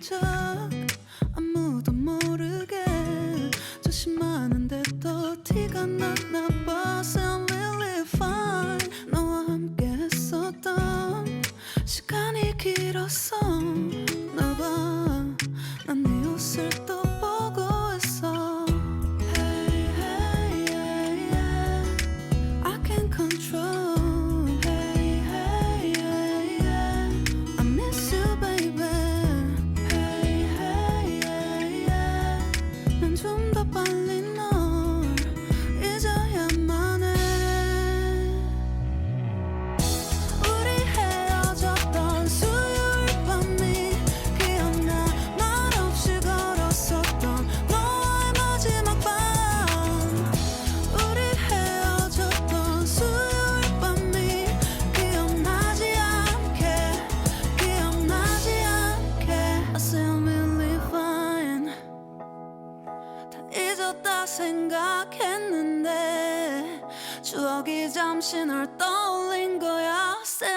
척 아무도 모르게 조심하는데 또 티가 났나 봐. Sound really fine. 너와 함께 했었던 시간이 길었어. 나 봐, 난 네 옷을 또 보고 있어. Hey, hey, yeah, yeah. I can't control. Hey, hey, yeah, yeah. I miss you, baby. Hey, hey, yeah, yeah. 난 좀 더 빨리 널 잊어야만 해. 우리 헤어졌던 수요일 밤이 기억나. 말없이 걸었었던 너와의 마지막 밤. 우리 헤어졌던 수요일 밤이 기억나지 않게, 기억나지 않게. I say I'm really fine. 다 잊었다 생각했는데 추억이 잠시 널 떠올린 거야. Say